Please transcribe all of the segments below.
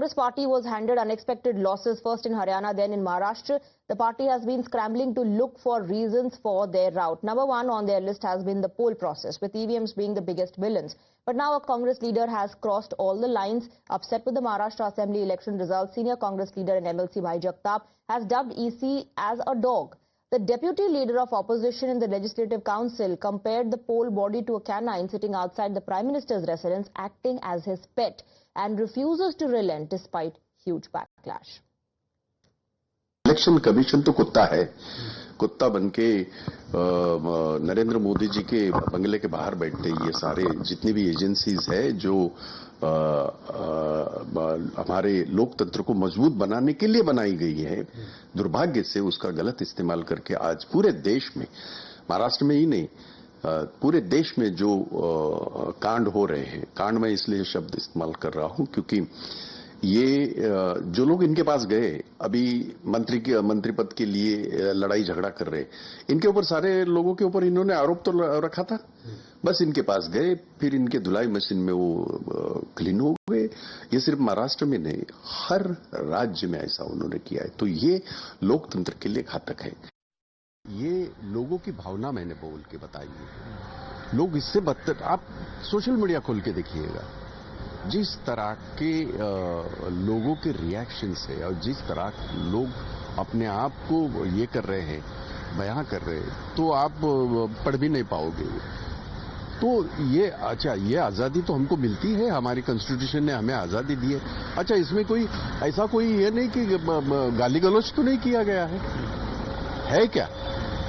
Congress party was handed unexpected losses, first in Haryana, then in Maharashtra. The party has been scrambling to look for reasons for their rout. Number one on their list has been the poll process, with EVMs being the biggest villains. But now a Congress leader has crossed all the lines. Upset with the Maharashtra Assembly election results, senior Congress leader and MLC Bhai Jagtap has dubbed EC as a dog. The deputy leader of opposition in the Legislative Council compared the poll body to a canine sitting outside the Prime Minister's residence, acting as his pet, and refuses to relent despite huge backlash. Election commission तो कुत्ता है, कुत्ता बनके नरेंद्र मोदी जी के बंगले के बाहर बैठते ये सारे जितनी भी एजेंसीज है जो हमारे लोकतंत्र को मजबूत बनाने के लिए बनाई गई है, दुर्भाग्य से उसका गलत इस्तेमाल करके आज पूरे देश में, महाराष्ट्र में ही नहीं पूरे देश में जो कांड हो रहे हैं, कांड में इसलिए शब्द इस्तेमाल कर रहा हूं क्योंकि ये जो लोग इनके पास गए अभी मंत्री पद के लिए लड़ाई झगड़ा कर रहे, इनके ऊपर सारे लोगों के ऊपर इन्होंने आरोप तो रखा था, बस इनके पास गए, फिर इनके धुलाई मशीन में वो क्लीन हो गए। ये सिर्फ महाराष्ट्र में नहीं, हर राज्य में ऐसा उन्होंने किया है, तो ये लोकतंत्र के लिए घातक है। ये लोगों की भावना मैंने बोल के बताई है। लोग इससे बदतर, आप सोशल मीडिया खोल के देखिएगा, जिस तरह के लोगों के रिएक्शन से और जिस तरह लोग अपने आप को ये कर रहे हैं, बयां कर रहे हैं, तो आप पढ़ भी नहीं पाओगे। तो ये अच्छा, ये आज़ादी तो हमको मिलती है, हमारी कॉन्स्टिट्यूशन ने हमें आज़ादी दी है। अच्छा, इसमें कोई ऐसा कोई ये नहीं कि गाली गलौज तो नहीं किया गया है क्या?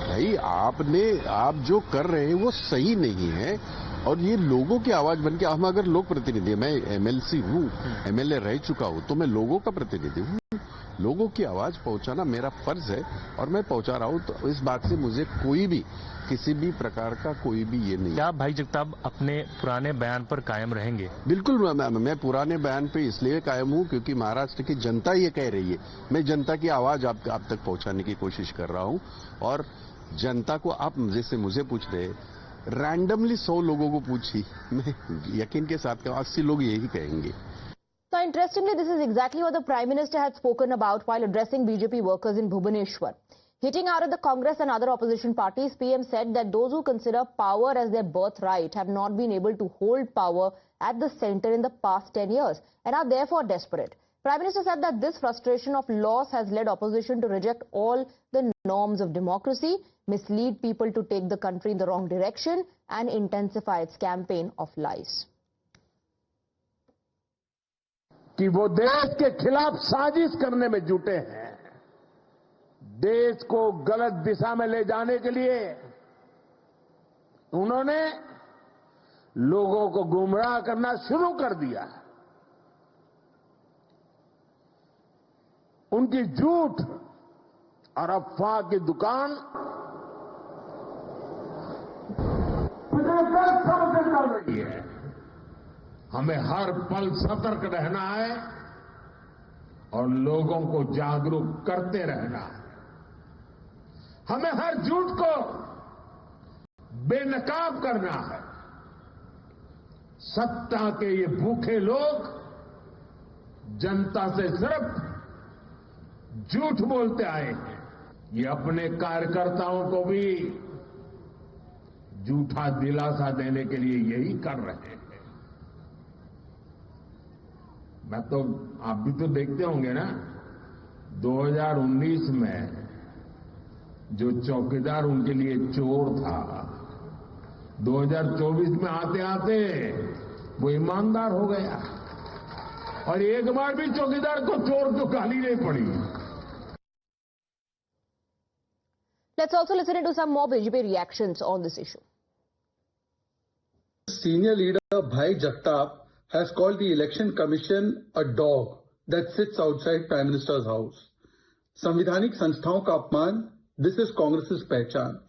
भाई आप जो कर रहे हैं वो सही नहीं है और ये लोगों की आवाज बन के, हम अगर लोक प्रतिनिधि, मैं एमएलसी हूं, एमएलए रह चुका हूं, तो मैं लोगों का प्रतिनिधि हूं, लोगों की आवाज पहुंचाना मेरा फर्ज है और मैं पहुंचा रहा हूं। तो इस बात से मुझे कोई भी किसी भी प्रकार का कोई भी ये नहीं। क्या भाई जगताप अपने पुराने बयान पर कायम रहेंगे? बिल्कुल, मैं पुराने बयान पे इसलिए कायम हूं क्योंकि महाराष्ट्र की जनता ये कह रही है। मैं जनता की आवाज आप तक पहुंचाने की कोशिश कर रहा हूं और जनता को आप जैसे मुझे पूछ रहे, रैंडमली 100 लोगों को पूछी, मैं यकीन के साथ 80 लोग यही कहेंगे। So interestingly, this is exactly what the Prime Minister had spoken about while addressing BJP workers in Bhubaneswar. Hitting out at the Congress and other opposition parties, PM said that those who consider power as their birthright have not been able to hold power at the center in the past 10 years and are therefore desperate. Prime Minister said that this frustration of loss has led opposition to reject all the norms of democracy, mislead people to take the country in the wrong direction, and intensify its campaign of lies. कि वो देश के खिलाफ साजिश करने में जुटे हैं, देश को गलत दिशा में ले जाने के लिए उन्होंने लोगों को गुमराह करना शुरू कर दिया। उनकी झूठ और अफवाह की दुकान पिछले 10 साल से चल रही है। हमें हर पल सतर्क रहना है और लोगों को जागरूक करते रहना है। हमें हर झूठ को बेनकाब करना है। सत्ता के ये भूखे लोग जनता से सिर्फ झूठ बोलते आए हैं। ये अपने कार्यकर्ताओं को भी झूठा दिलासा देने के लिए यही कर रहे हैं। मैं तो, आप भी तो देखते होंगे ना, 2019 में जो चौकीदार उनके लिए चोर था, 2024 में आते आते वो ईमानदार हो गया और एक बार भी चौकीदार को चोर तो गाली नहीं पड़ी। Let's also listen to some more BJP reactions on this issue. Senior leader Bhai Jagtap has called the Election Commission a dog that sits outside Prime Minister's house. संवैधानिक संस्थाओं का अपमान, this is Congress's पहचान.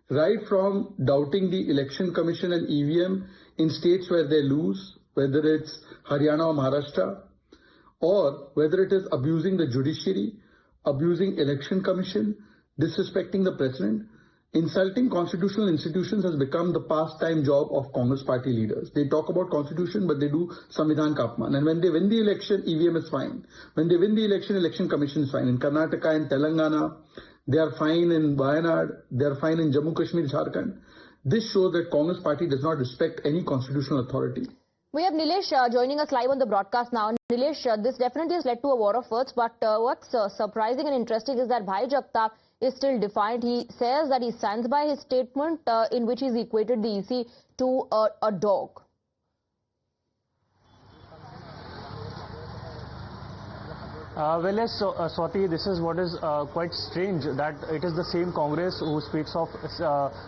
Right from doubting the Election Commission and EVM in states where they lose, whether it's Haryana or Maharashtra, or whether it is abusing the judiciary, abusing Election Commission, disrespecting the president, Insulting constitutional institutions has become the pastime job of Congress party leaders. They talk about constitution, but they do Samvidhan ka apman. And when they win the election, EVM is fine. When they win the election, election commission is fine. In Karnataka and Telangana, they are fine. In Wayanad, they are fine. In Jammu Kashmir, Jharkhand. This shows that Congress party does not respect any constitutional authority. We have Nilesh joining us live on the broadcast now. Nilesh, this definitely has led to a war of words, but what's surprising and interesting is that Bhai Jagtap is still defiant. He says that he stands by his statement in which he's equated the EC to a dog. Well, yes, Swati, this is what is quite strange, that it is the same Congress who speaks of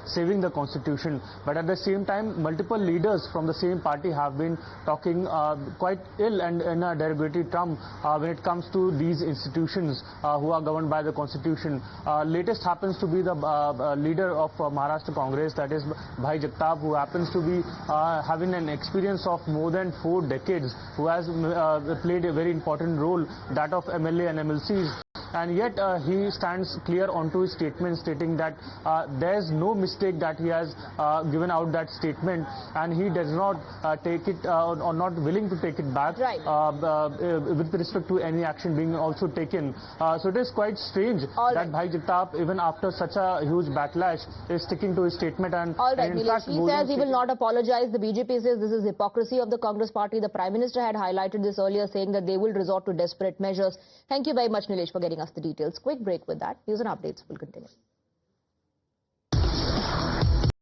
saving the constitution, but at the same time multiple leaders from the same party have been talking quite ill and in a derogatory term when it comes to these institutions who are governed by the constitution. Latest happens to be the leader of Maharashtra Congress, that is Bhai Jagtap, who happens to be having an experience of more than 4 decades, who has played a very important role, that of MLA and MLCs. And yet he stands clear onto his statement, stating that there is no mistake that he has given out that statement, and he does not take it or not willing to take it back, right, with respect to any action being also taken. So it is quite strange that Bhai Jagtap, even after such a huge backlash, is sticking to his statement. And, all right, and in Nilesh, fact, he says he will not apologize. The BJP says this is hypocrisy of the Congress party. The Prime Minister had highlighted this earlier, saying that they will resort to desperate measures. Thank you very much, Nilesh, for getting us the details. Quick break with that. News and updates will continue.